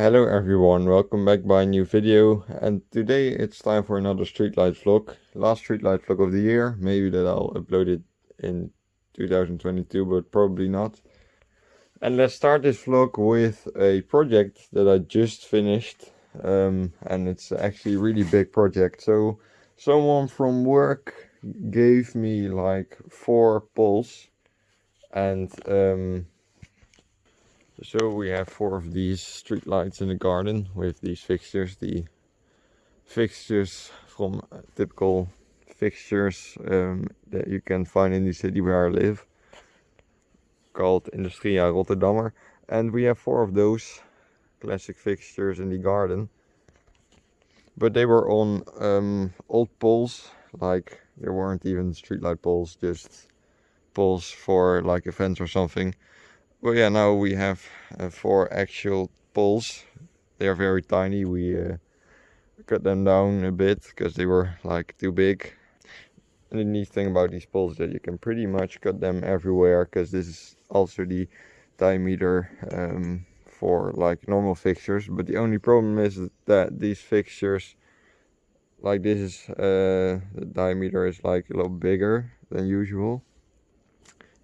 Hello everyone, welcome back by a new video, and today it's time for another Streetlight vlog. Last Streetlight vlog of the year. Maybe that I'll upload it in 2022, but probably not. And let's start this vlog with a project that I just finished, and it's actually a really big project. So someone from work gave me like 4 poles, and so we have 4 of these street lights in the garden with these fixtures. The fixtures from typical fixtures that you can find in the city where I live, called Industria Rotterdammer. And we have 4 of those classic fixtures in the garden. But they were on old poles, like there weren't even streetlight poles, just poles for like events or something. Well, yeah, now we have 4 actual poles. They are very tiny. We cut them down a bit because they were like too big. And the neat thing about these poles is that you can pretty much cut them everywhere, because this is also the diameter for like normal fixtures. But the only problem is that these fixtures, like this is the diameter is like a little bigger than usual.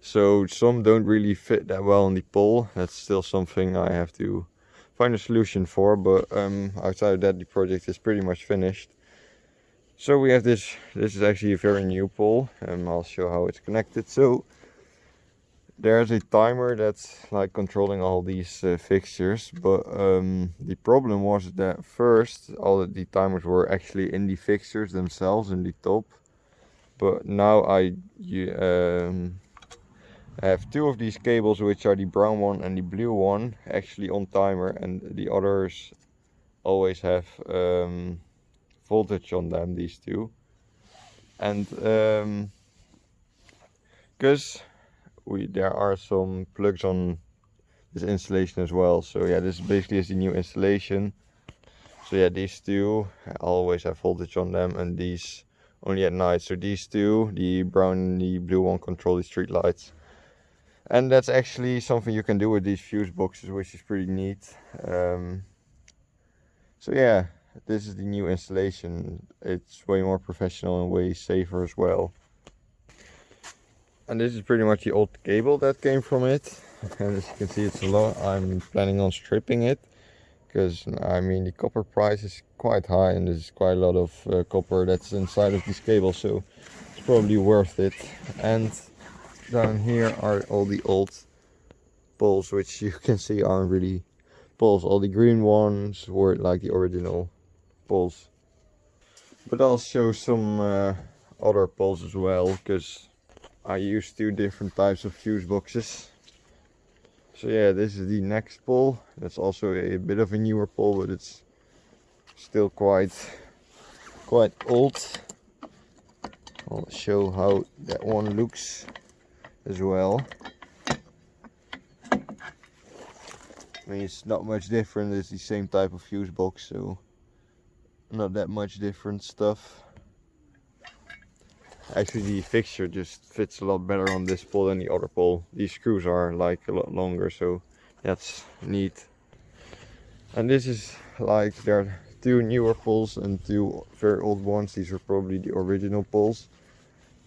So some don't really fit that well on the pole. That's still something I have to find a solution for, but outside of that the project is pretty much finished. So we have this is actually a very new pole, and I'll show how it's connected. So there's a timer that's like controlling all these fixtures, but the problem was that first all of the timers were actually in the fixtures themselves in the top, but now I have 2 of these cables, which are the brown one and the blue one, actually on timer, and the others always have voltage on them, these 2. And because there are some plugs on this installation as well. So yeah, this basically is the new installation. So yeah, these 2 always have voltage on them, and these only at night. So these 2, the brown and the blue one, control the street lights. And that's actually something you can do with these fuse boxes, which is pretty neat. So yeah, this is the new installation. It's way more professional and way safer as well. And this is pretty much the old cable that came from it. And as you can see, it's a lot. I'm planning on stripping it, because I mean the copper price is quite high, and there's quite a lot of copper that's inside of this cable, so it's probably worth it. And down here are all the old poles, which you can see aren't really poles. All the green ones were like the original poles. But I'll show some other poles as well, because I used 2 different types of fuse boxes. So yeah, this is the next pole. That's also a bit of a newer pole, but it's still quite old. I'll show how that one looks as well. I mean, it's not much different. It's the same type of fuse box, so not that much different stuff. Actually, the fixture just fits a lot better on this pole than the other pole. These screws are like a lot longer, so that's neat. And this is like, there are 2 newer poles and 2 very old ones. These are probably the original poles.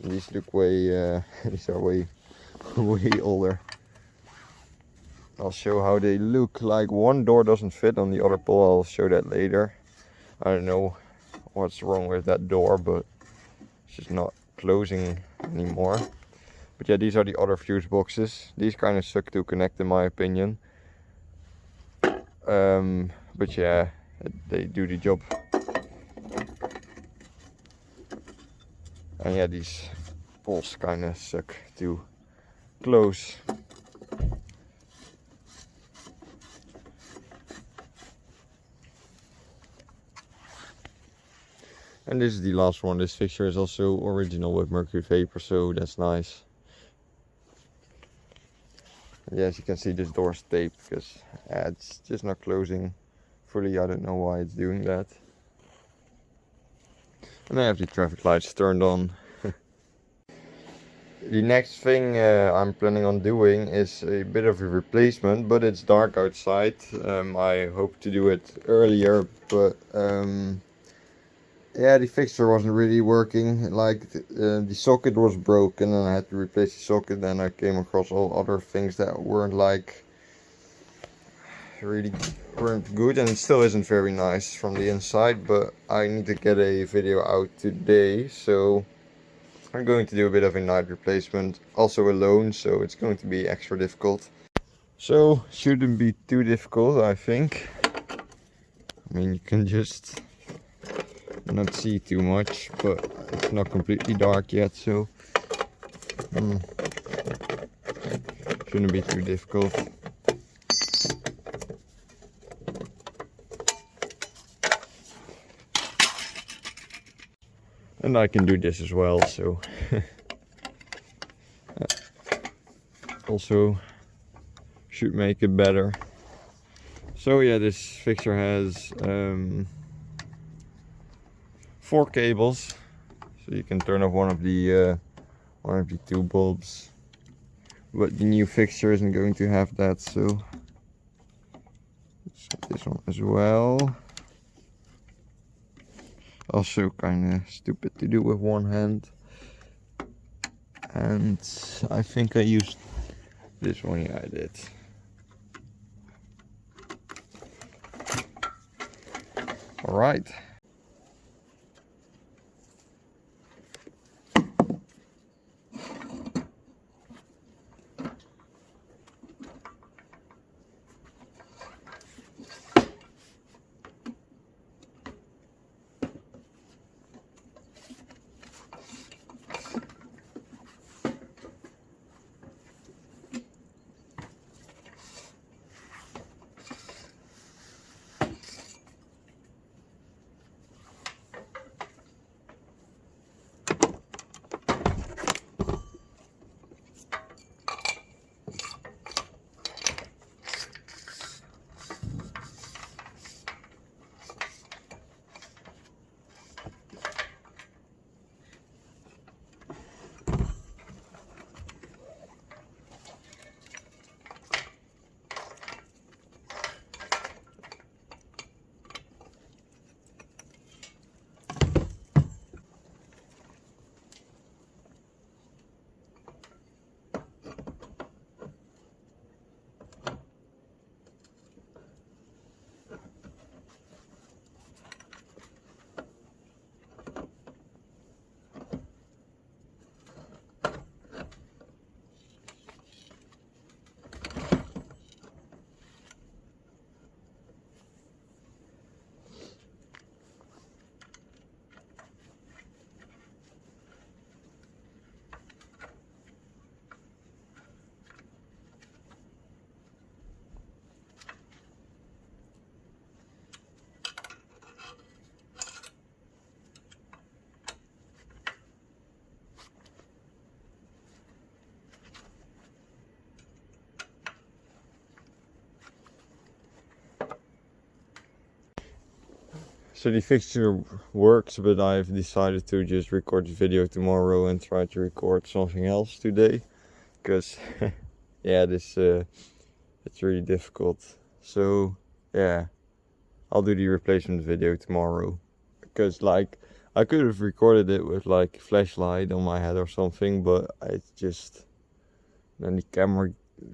And these look way these are way older. I'll show how they look. Like, one door doesn't fit on the other pole. I'll show that later. I don't know what's wrong with that door, but it's just not closing anymore. But yeah, these are the other fuse boxes. These kind of suck to connect, in my opinion. But yeah, they do the job. And yeah, these poles kind of suck to close. And this is the last one. This fixture is also original with mercury vapor, so that's nice. And yeah, as you can see, this door is taped because it's just not closing fully. I don't know why it's doing that. And I have the traffic lights turned on. The next thing I'm planning on doing is a bit of a replacement, but it's dark outside. I hope to do it earlier, but yeah, the fixture wasn't really working. Like the socket was broken and I had to replace the socket. Then I came across all other things that weren't good, and it still isn't very nice from the inside, but I need to get a video out today, so I'm going to do a bit of a night replacement, also alone, so it's going to be extra difficult. So shouldn't be too difficult, I think. I mean, you can just not see too much, but it's not completely dark yet, so shouldn't be too difficult. And I can do this as well, so also should make it better. So yeah, this fixture has 4 cables, so you can turn off one of the 2 bulbs, but the new fixture isn't going to have that, so let's set this one as well. Also kind of stupid to do with one hand, and I think I used this one. Yeah, I did. All right. So the fixture works, but I've decided to just record the video tomorrow and try to record something else today, because yeah, this it's really difficult. So yeah, I'll do the replacement video tomorrow, because like I could have recorded it with like a flashlight on my head or something, but it's just then the camera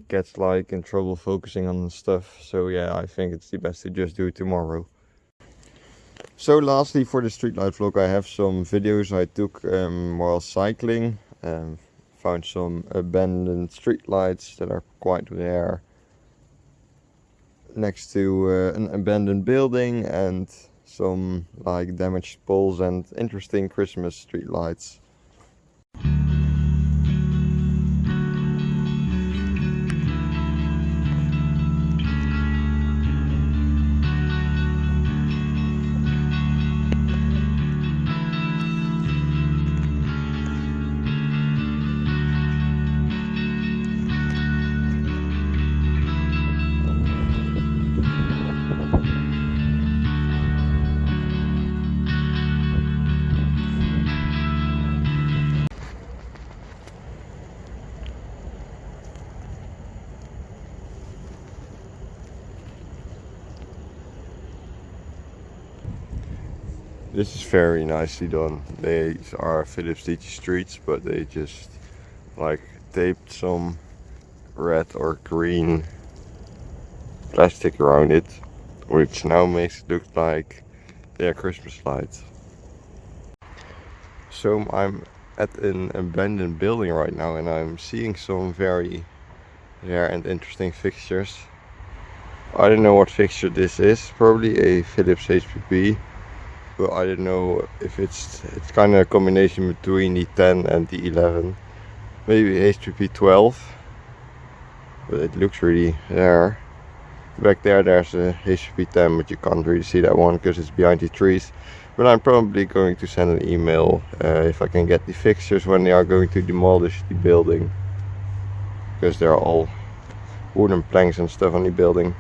gets like in trouble focusing on the stuff. So yeah, I think it's the best to just do it tomorrow. So lastly, for the streetlight vlog, I have some videos I took while cycling. Found some abandoned streetlights that are quite rare next to an abandoned building, and some like damaged poles and interesting Christmas streetlights. This is very nicely done. These are Philips DT Streets, but they just like taped some red or green plastic around it, which now makes it look like they're Christmas lights. So I'm at an abandoned building right now, and I'm seeing some very rare and interesting fixtures. I don't know what fixture this is, probably a Philips HPP, but I don't know if it's kind of a combination between the 10 and the 11, maybe HPP 12, but it looks really rare. Back there's a HPP 10, but you can't really see that one because it's behind the trees. But I'm probably going to send an email if I can get the fixtures when they are going to demolish the building, because there are all wooden planks and stuff on the building.